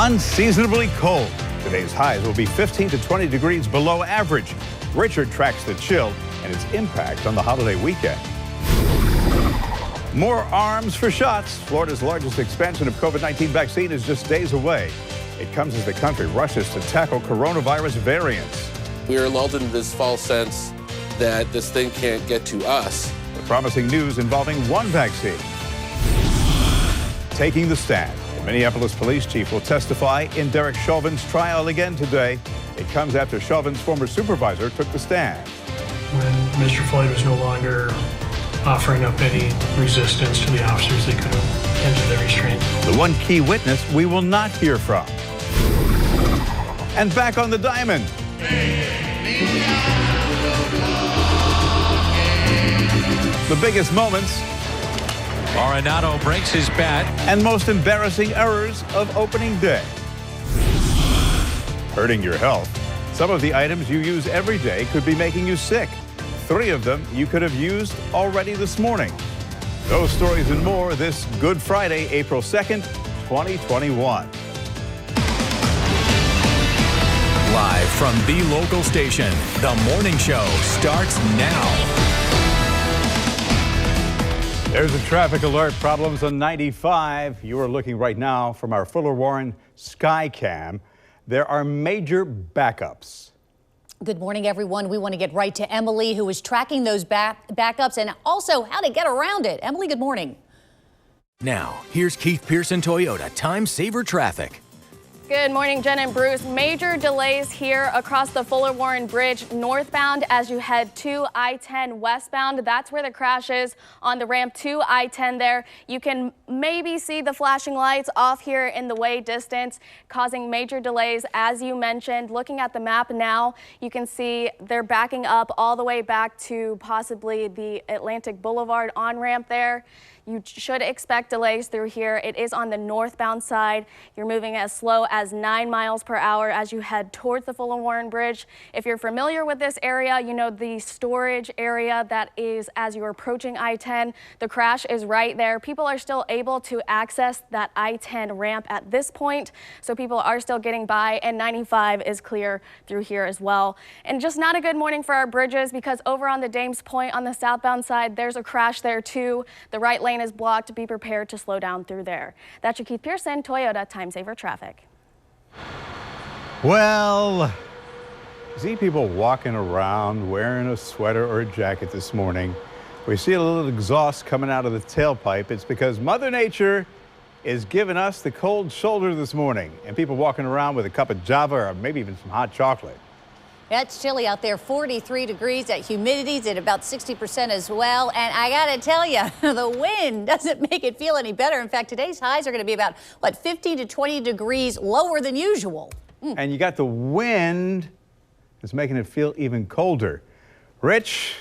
Unseasonably cold. Today's highs will be 15 to 20 degrees below average. Richard tracks the chill and its impact on the holiday weekend. More arms for shots. Florida's largest expansion of COVID-19 vaccine is just days away. It comes as the country rushes to tackle coronavirus variants. We are lulled into this false sense that this thing can't get to us. The promising news involving one vaccine. Taking the stand. The Minneapolis police chief will testify in Derek Chauvin's trial again today. It comes after Chauvin's former supervisor took the stand. When Mr. Floyd was no longer offering up any resistance to the officers, they could have ended the restraint. The one key witness we will not hear from. And back on the diamond. The biggest moments. Arenado breaks his bat. And most embarrassing errors of opening day. Hurting your health. Some of the items you use every day could be making you sick. 3 of them you could have used already this morning. Those stories and more this Good Friday, April 2nd, 2021. Live from the local station, The Morning Show starts now. There's a traffic alert. Problems on 95. You are looking right now from our Fuller Warren Skycam. There are major backups. Good morning, everyone. We want to get right to Emily, who is tracking those backups and also how to get around it. Emily, good morning. Now, here's Keith Pearson Toyota Time Saver Traffic. Good morning, Jen and Bruce. Major delays here across the Fuller Warren Bridge northbound as you head to I-10 westbound. That's where the crash is on the ramp to I-10 there. You can maybe see the flashing lights off here in the way distance, causing major delays as you mentioned. Looking at the map now, you can see they're backing up all the way back to possibly the Atlantic Boulevard on-ramp there. You should expect delays through here. It is on the northbound side. You're moving as slow as 9 miles per hour as you head towards the Fuller Warren Bridge. If you're familiar with this area, you know the storage area that is as you're approaching I-10. The crash is right there. People are still able to access that I-10 ramp at this point, so people are still getting by, and 95 is clear through here as well. And just not a good morning for our bridges, because over on the Dames Point on the southbound side, there's a crash there too. The right lane is blocked. Be prepared to slow down through there. That's your Keith Pearson Toyota Time Saver Traffic. Well, see people walking around wearing a sweater or a jacket this morning. We see a little exhaust coming out of the tailpipe. It's because Mother Nature is giving us the cold shoulder this morning, and people walking around with a cup of Java or maybe even some hot chocolate. Yeah, it's chilly out there, 43 degrees. That humidity's at about 60% as well. And I got to tell you, the wind doesn't make it feel any better. In fact, today's highs are going to be about, 15 to 20 degrees lower than usual. And you got the wind that's making it feel even colder. Rich,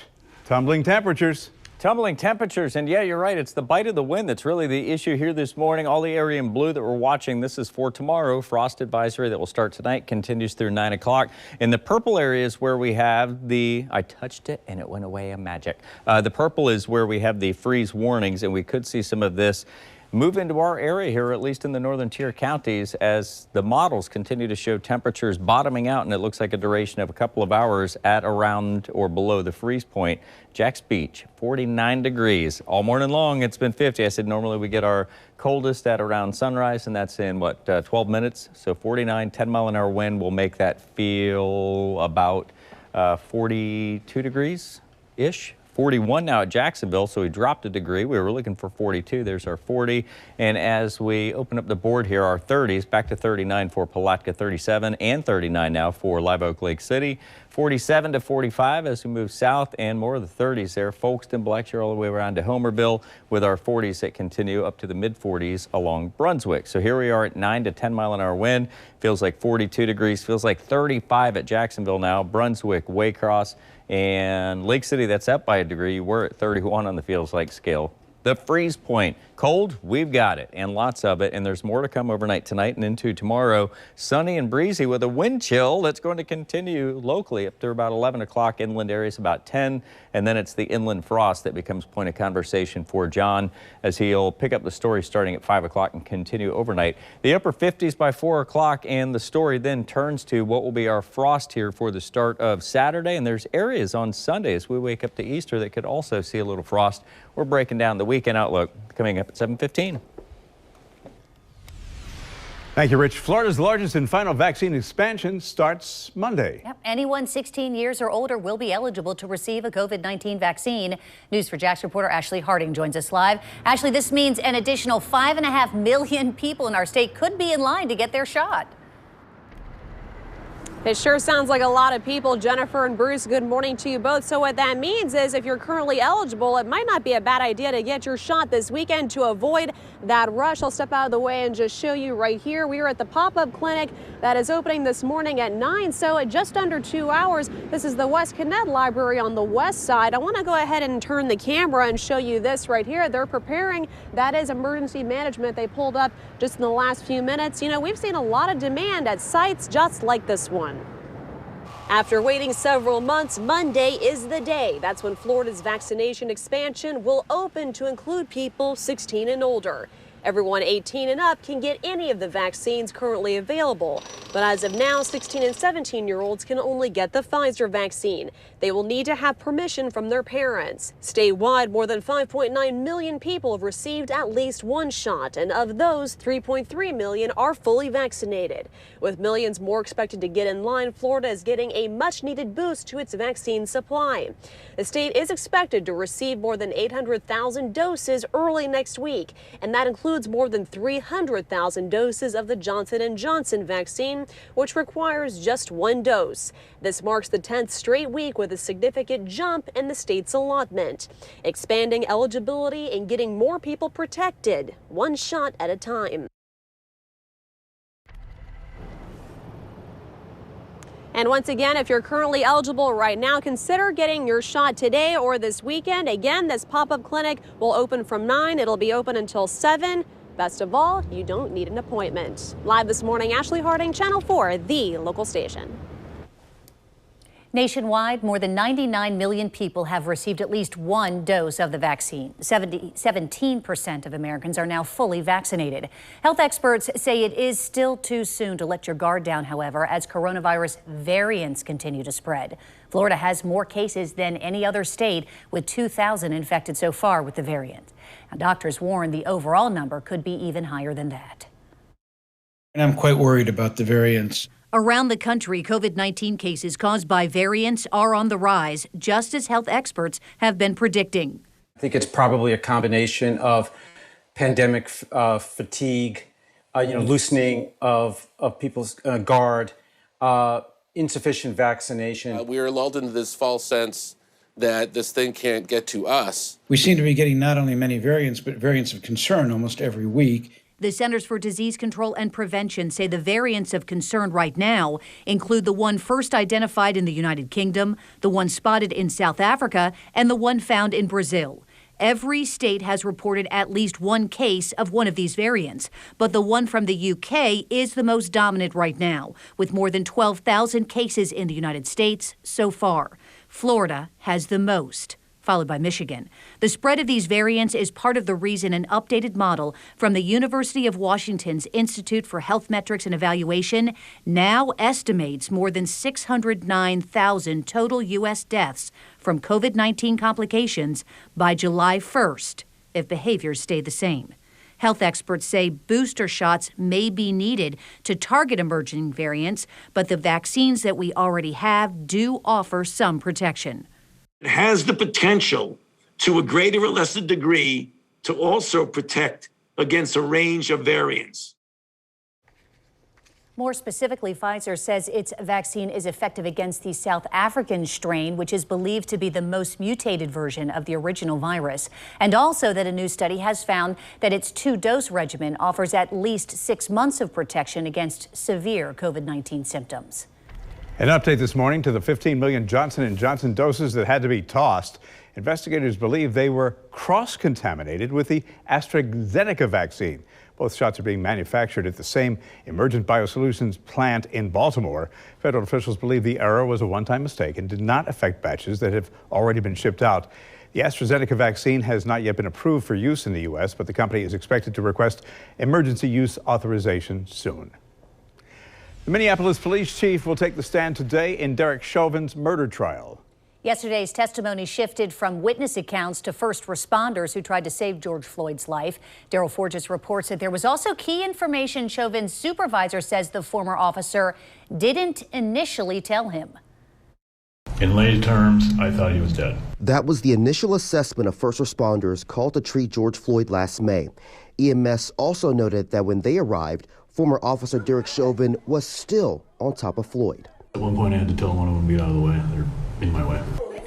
tumbling temperatures. Tumbling temperatures, and yeah, you're right. It's the bite of the wind that's really the issue here this morning. All the area in blue that we're watching, this is for tomorrow. Frost advisory that will start tonight continues through 9 o'clock. In the purple areas where we have I touched it and it went away a magic. The purple is where we have the freeze warnings, and we could see some of this move into our area here, at least in the northern tier counties, as the models continue to show temperatures bottoming out, and it looks like a duration of a couple of hours at around or below the freeze point. Jax Beach, 49 degrees. All morning long, it's been 50. I said normally we get our coldest at around sunrise, and that's in, 12 minutes? So 49, 10-mile-an-hour wind will make that feel about 42 degrees-ish. 41 now at Jacksonville, so we dropped a degree. We were looking for 42. There's our 40. And as we open up the board here, our 30s back to 39 for Palatka, 37 and 39 now for Live Oak Lake City. 47 to 45 as we move south, and more of the 30s there. Folkston, Blackshear, all the way around to Homerville, with our 40s that continue up to the mid-40s along Brunswick. So here we are at 9 to 10-mile-an-hour wind. Feels like 42 degrees. Feels like 35 at Jacksonville now. Brunswick, Waycross, and Lake City, that's up by a degree. We're at 31 on the feels like scale. The freeze point. Cold, we've got it, and lots of it, and there's more to come overnight tonight and into tomorrow. Sunny and breezy with a wind chill that's going to continue locally up to about 11 o'clock. Inland areas about 10, and then it's the inland frost that becomes point of conversation for John as he'll pick up the story starting at 5 o'clock and continue overnight. The upper 50s by 4 o'clock, and the story then turns to what will be our frost here for the start of Saturday, and there's areas on Sunday as we wake up to Easter that could also see a little frost. We're breaking down the weekend outlook coming up at 7:15. Thank you, Rich. Florida's largest and final vaccine expansion starts Monday. Yep. Anyone 16 years or older will be eligible to receive a COVID-19 vaccine. News4JAX reporter Ashley Harding joins us live. Ashley, this means an additional 5.5 million people in our state could be in line to get their shot. It sure sounds like a lot of people. Jennifer and Bruce, good morning to you both. So what that means is if you're currently eligible, it might not be a bad idea to get your shot this weekend to avoid that rush. I'll step out of the way and just show you right here. We are at the pop-up clinic that is opening this morning at 9, so in just under 2 hours. This is the West Kennett Library on the west side. I want to go ahead and turn the camera and show you this right here. They're preparing. That is emergency management they pulled up just in the last few minutes. You know, we've seen a lot of demand at sites just like this one. After waiting several months, Monday is the day. That's when Florida's vaccination expansion will open to include people 16 and older. Everyone 18 and up can get any of the vaccines currently available. But as of now, 16 and 17-year-olds can only get the Pfizer vaccine. They will need to have permission from their parents. Statewide, more than 5.9 million people have received at least one shot, and of those, 3.3 million are fully vaccinated. With millions more expected to get in line, Florida is getting a much-needed boost to its vaccine supply. The state is expected to receive more than 800,000 doses early next week, and that includes more than 300,000 doses of the Johnson & Johnson vaccine, which requires just one dose. This marks the 10th straight week with a significant jump in the state's allotment, expanding eligibility and getting more people protected, one shot at a time. And once again, if you're currently eligible right now, consider getting your shot today or this weekend. Again, this pop-up clinic will open from 9. It'll be open until 7. Best of all, you don't need an appointment. Live this morning, Ashley Harding, Channel 4, the local station. Nationwide, more than 99 million people have received at least one dose of the vaccine. 17% of Americans are now fully vaccinated. Health experts say it is still too soon to let your guard down, however, as coronavirus variants continue to spread. Florida has more cases than any other state, with 2,000 infected so far with the variant. Now, doctors warn the overall number could be even higher than that. And I'm quite worried about the variants. Around the country, COVID-19 cases caused by variants are on the rise, just as health experts have been predicting. I think it's probably a combination of pandemic fatigue, loosening of people's guard, insufficient vaccination. We are lulled into this false sense that this thing can't get to us. We seem to be getting not only many variants, but variants of concern almost every week. The Centers for Disease Control and Prevention say the variants of concern right now include the one first identified in the United Kingdom, the one spotted in South Africa, and the one found in Brazil. Every state has reported at least one case of one of these variants, but the one from the UK is the most dominant right now, with more than 12,000 cases in the United States so far. Florida has the most, followed by Michigan. The spread of these variants is part of the reason an updated model from the University of Washington's Institute for Health Metrics and Evaluation now estimates more than 609,000 total U.S. deaths from COVID-19 complications by July 1st, if behaviors stay the same. Health experts say booster shots may be needed to target emerging variants, but the vaccines that we already have do offer some protection. It has the potential to a greater or lesser degree to also protect against a range of variants. More specifically, Pfizer says its vaccine is effective against the South African strain, which is believed to be the most mutated version of the original virus, and also that a new study has found that its two-dose regimen offers at least 6 months of protection against severe COVID-19 symptoms. An update this morning to the 15 million Johnson & Johnson doses that had to be tossed. Investigators believe they were cross-contaminated with the AstraZeneca vaccine. Both shots are being manufactured at the same Emergent Biosolutions plant in Baltimore. Federal officials believe the error was a one-time mistake and did not affect batches that have already been shipped out. The AstraZeneca vaccine has not yet been approved for use in the U.S., but the company is expected to request emergency use authorization soon. The Minneapolis police chief will take the stand today in Derek Chauvin's murder trial. Yesterday's testimony shifted from witness accounts to first responders who tried to save George Floyd's life. Daryl Forges reports that there was also key information Chauvin's supervisor says the former officer didn't initially tell him. In lay terms, I thought he was dead. That was the initial assessment of first responders called to treat George Floyd last May. EMS also noted that when they arrived, former officer Derek Chauvin was still on top of Floyd. At one point, I had to tell one of them to get out of the way. They're in my way.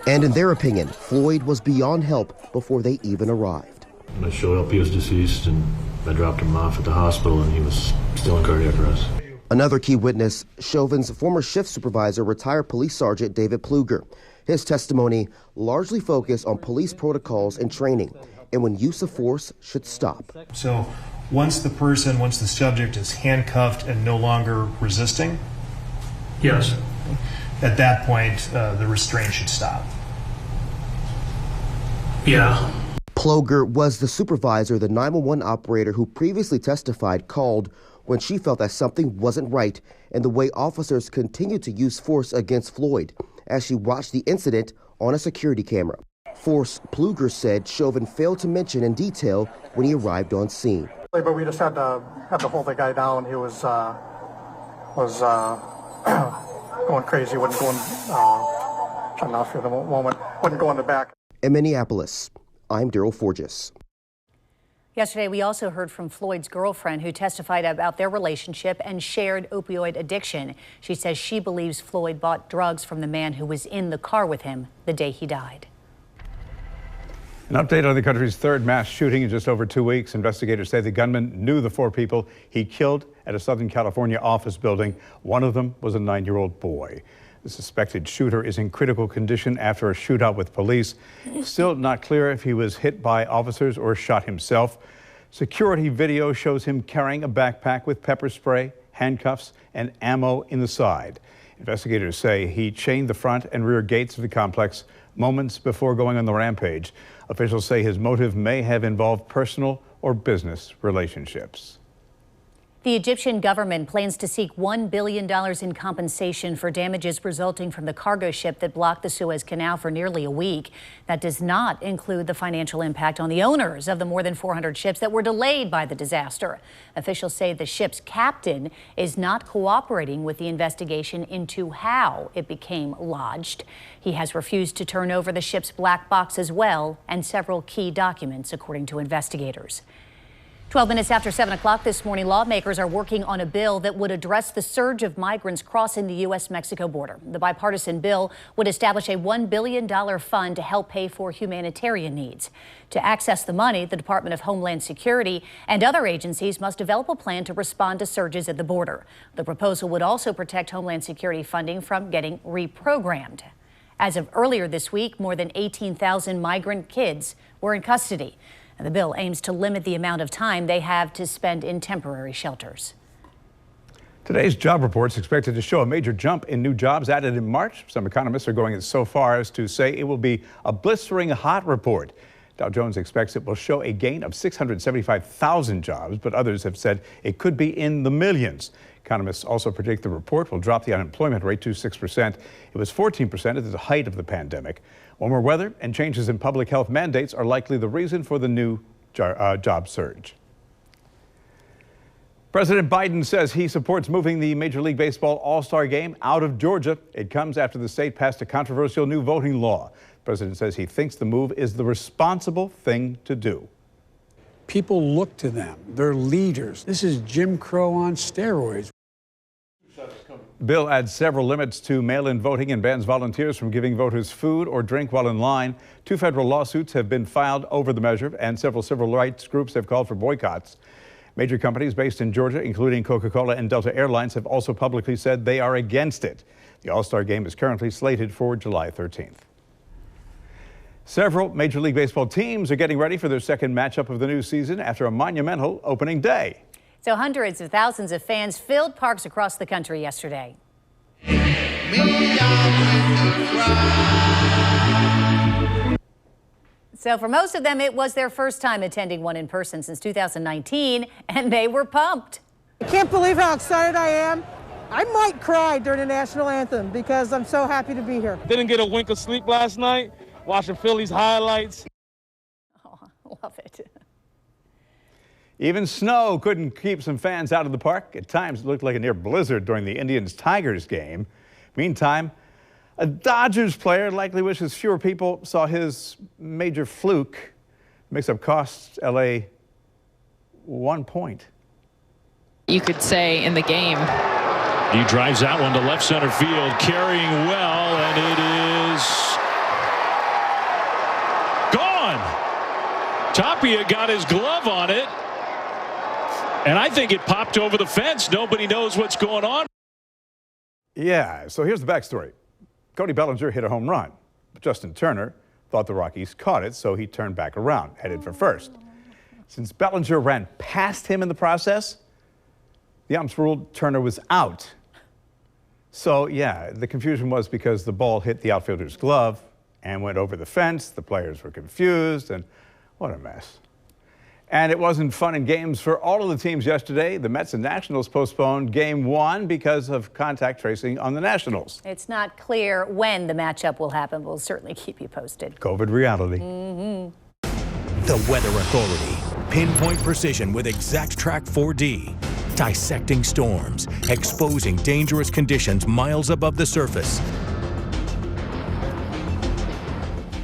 And in their opinion, Floyd was beyond help before they even arrived. When I showed up, he was deceased, and I dropped him off at the hospital, and he was still in cardiac arrest. Another key witness, Chauvin's former shift supervisor, retired police sergeant David Pluger. His testimony largely focused on police protocols and training, and when use of force should stop. So once the subject is handcuffed and no longer resisting, Yes. at that point, the restraint should stop. Yeah. Ploger was the supervisor, the 911 operator who previously testified called when she felt that something wasn't right in the way officers continued to use force against Floyd as she watched the incident on a security camera. Force, Pluger said Chauvin failed to mention in detail when he arrived on scene. But we just had to hold the guy down. He was going crazy, wasn't going enough for the moment, wouldn't go in the back. In Minneapolis, I'm Daryl Forges. Yesterday, we also heard from Floyd's girlfriend who testified about their relationship and shared opioid addiction. She says she believes Floyd bought drugs from the man who was in the car with him the day he died. An update on the country's third mass shooting in just over 2 weeks. Investigators say the gunman knew the 4 people he killed at a Southern California office building. One of them was a 9-year-old boy. The suspected shooter is in critical condition after a shootout with police. Still not clear if he was hit by officers or shot himself. Security video shows him carrying a backpack with pepper spray, handcuffs, and ammo in the side. Investigators say he chained the front and rear gates of the complex moments before going on the rampage. Officials say his motive may have involved personal or business relationships. The Egyptian government plans to seek $1 billion in compensation for damages resulting from the cargo ship that blocked the Suez Canal for nearly a week. That does not include the financial impact on the owners of the more than 400 ships that were delayed by the disaster. Officials say the ship's captain is not cooperating with the investigation into how it became lodged. He has refused to turn over the ship's black box as well and several key documents, according to investigators. 12 minutes after 7 o'clock this morning, lawmakers are working on a bill that would address the surge of migrants crossing the U.S.-Mexico border. The bipartisan bill would establish a $1 billion fund to help pay for humanitarian needs. To access the money, the Department of Homeland Security and other agencies must develop a plan to respond to surges at the border. The proposal would also protect Homeland Security funding from getting reprogrammed. As of earlier this week, more than 18,000 migrant kids were in custody. And the bill aims to limit the amount of time they have to spend in temporary shelters. Today's job report is expected to show a major jump in new jobs added in March. Some economists are going so far as to say it will be a blistering hot report. Dow Jones expects it will show a gain of 675,000 jobs, but others have said it could be in the millions. Economists also predict the report will drop the unemployment rate to 6%. It was 14% at the height of the pandemic. Warmer weather and changes in public health mandates are likely the reason for the new job surge. President Biden says he supports moving the Major League Baseball All-Star Game out of Georgia. It comes after the state passed a controversial new voting law. The president says he thinks the move is the responsible thing to do. People look to them. They're leaders. This is Jim Crow on steroids. The bill adds several limits to mail-in voting and bans volunteers from giving voters food or drink while in line. 2 federal lawsuits have been filed over the measure, and several civil rights groups have called for boycotts. Major companies based in Georgia, including Coca-Cola and Delta Airlines, have also publicly said they are against it. The All-Star Game is currently slated for July 13th. Several Major League Baseball teams are getting ready for their second matchup of the new season after a monumental opening day. So hundreds of thousands of fans filled parks across the country yesterday. So for most of them, it was their first time attending one in person since 2019, and they were pumped. I can't believe how excited I am. I might cry during the national anthem because I'm so happy to be here. Didn't get a wink of sleep last night, watching Phillies highlights. Oh, love it. Even snow couldn't keep some fans out of the park. At times, it looked like a near blizzard during the Indians-Tigers game. Meantime, a Dodgers player likely wishes fewer people saw his major fluke. Mix-up costs L.A. 1 point. You could say in the game. He drives that one to left center field, carrying well, and it is gone. Tapia got his glove on it, and I think it popped over the fence. Nobody knows what's going on. Yeah, so here's the backstory. Cody Bellinger hit a home run, but Justin Turner thought the Rockies caught it, so he turned back around, headed for first. Since Bellinger ran past him in the process, the umps ruled Turner was out. So, yeah, the confusion was because the ball hit the outfielder's glove and went over the fence. The players were confused, and what a mess. And it wasn't fun and games for all of the teams yesterday. The Mets and Nationals postponed Game 1 because of contact tracing on the Nationals. It's not clear when the matchup will happen. We'll certainly keep you posted. COVID reality. The Weather Authority. Pinpoint precision with ExactTrack 4D. Dissecting storms, exposing dangerous conditions miles above the surface.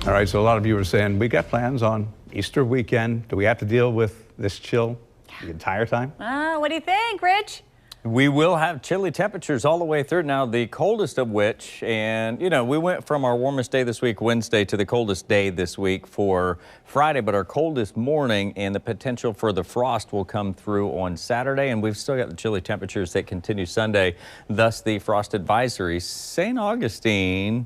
All right, so a lot of you are saying, we got plans on Easter weekend. Do we have to deal with this chill the entire time? What do you think, Rich? We will have chilly temperatures all the way through. Now, the coldest of which, and you know, we went from our warmest day this week, Wednesday, to the coldest day this week for Friday, but our coldest morning and the potential for the frost will come through on Saturday, and we've still got the chilly temperatures that continue Sunday, thus the frost advisory. St. Augustine,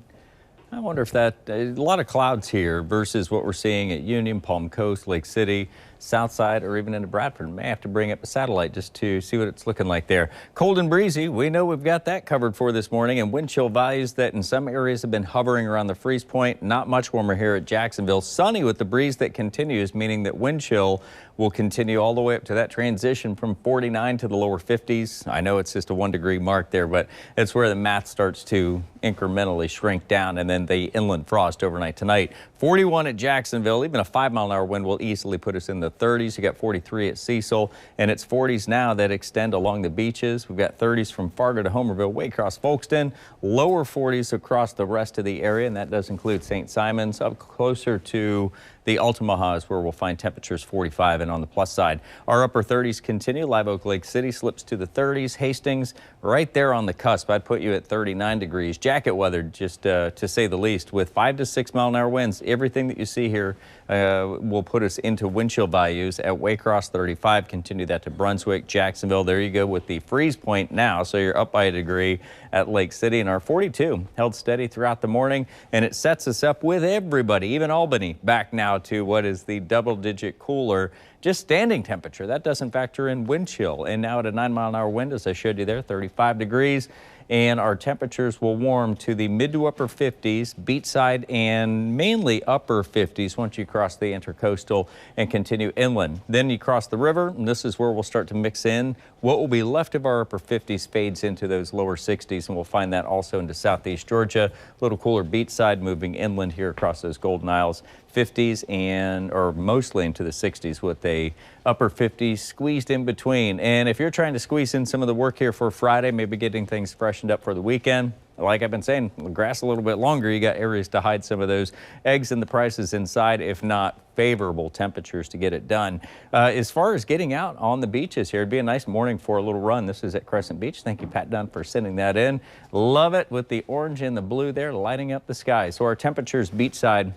I wonder if that, a lot of clouds here versus what we're seeing at Union, Palm Coast, Lake City, Southside, or even into Bradford. May have to bring up a satellite just to see what it's looking like there. Cold and breezy, we know we've got that covered for this morning, and wind chill values that in some areas have been hovering around the freeze point. Not much warmer here at Jacksonville. Sunny with the breeze that continues, meaning that wind chill will continue all the way up to that transition from 49 to the lower 50s. I know it's just a 1 degree mark there, but it's where the math starts to incrementally shrink down, and then the inland frost overnight tonight. 41 at Jacksonville. Even a 5-mile-an-hour wind will easily put us in the 30s. You got 43 at Cecil, and it's 40s now that extend along the beaches. We've got 30s from Fargo to Homerville, Waycross, Folkestone, lower 40s across the rest of the area, and that does include St. Simons. Up closer to the Altamaha is where we'll find temperatures 45 and on the plus side. Our upper 30s continue. Live Oak Lake City slips to the 30s. Hastings right there on the cusp. I'd put you at 39 degrees. Jacket weather, just to say the least, with 5 to 6 mile-an-hour winds. Everything that you see here will put us into wind chill values. At Waycross, 35. Continue that to Brunswick, Jacksonville. There you go with the freeze point now, so you're up by a degree at Lake City. And our 42 held steady throughout the morning, and it sets us up with everybody, even Albany, back now to what is the double-digit cooler, just standing temperature. That doesn't factor in wind chill. And now at a 9-mile-an-hour wind, as I showed you there, 35 degrees. And our temperatures will warm to the mid to upper 50s, beachside and mainly upper 50s once you cross the intercoastal and continue inland. Then you cross the river, and this is where we'll start to mix in. What will be left of our upper 50s fades into those lower 60s, and we'll find that also into southeast Georgia. A little cooler beachside, moving inland here across those Golden Isles. 50s and or mostly into the 60s with a upper 50s squeezed in between. And if you're trying to squeeze in some of the work here for Friday, maybe getting things freshened up for the weekend, like I've been saying, the grass a little bit longer, you got areas to hide some of those eggs and the prices inside, if not favorable temperatures to get it done. As far as getting out on the beaches here, it'd be a nice morning for a little run. This is at Crescent Beach. Thank you, Pat Dunn, for sending that in. Love it with the orange and the blue there lighting up the sky. So our temperatures beachside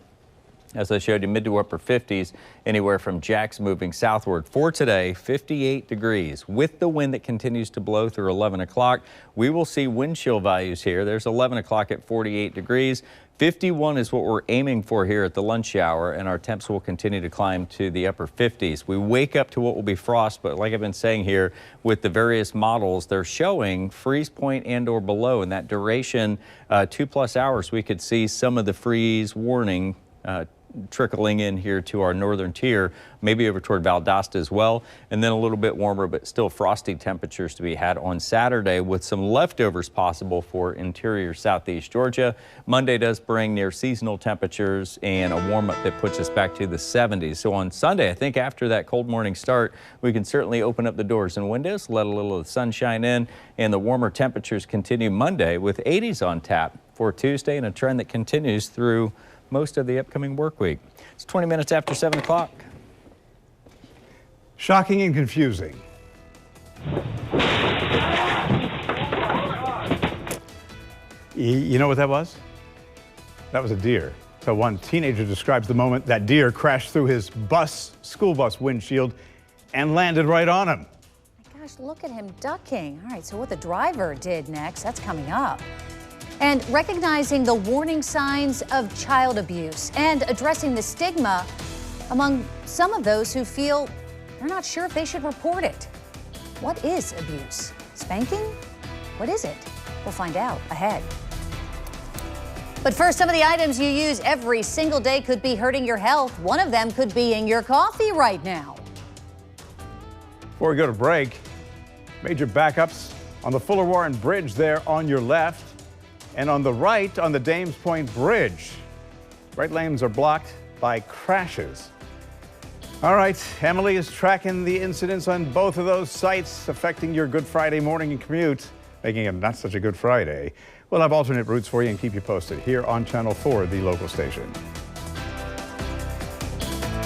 As I showed you, mid to upper 50s, anywhere from Jacks moving southward. For today, 58 degrees. With the wind that continues to blow through 11 o'clock, we will see wind chill values here. There's 11 o'clock at 48 degrees. 51 is what we're aiming for here at the lunch hour, and our temps will continue to climb to the upper 50s. We wake up to what will be frost, but like I've been saying here, with the various models, they're showing freeze point and or below. In that duration, 2+ hours, we could see some of the freeze warning trickling in here to our northern tier, maybe over toward Valdosta as well, and then a little bit warmer but still frosty temperatures to be had on Saturday, with some leftovers possible for interior southeast Georgia. Monday does bring near seasonal temperatures and a warm up that puts us back to the 70s. So on Sunday, I think after that cold morning start, we can certainly open up the doors and windows, let a little of the sunshine in, and the warmer temperatures continue Monday with 80s on tap for Tuesday, and a trend that continues through most of the upcoming work week. It's 20 minutes after 7 o'clock. Shocking and confusing. You know what that was? That was a deer. So one teenager describes the moment that deer crashed through his school bus windshield and landed right on him. Gosh, look at him ducking. All right, so what the driver did next, that's coming up. And recognizing the warning signs of child abuse and addressing the stigma among some of those who feel they're not sure if they should report it. What is abuse? Spanking? What is it? We'll find out ahead. But first, some of the items you use every single day could be hurting your health. One of them could be in your coffee right now. Before we go to break, major backups on the Fuller Warren Bridge there on your left. And on the right, on the Dames Point Bridge, right lanes are blocked by crashes. All right, Emily is tracking the incidents on both of those sites affecting your Good Friday morning and commute, making it not such a good Friday. We'll have alternate routes for you and keep you posted here on Channel 4, the local station.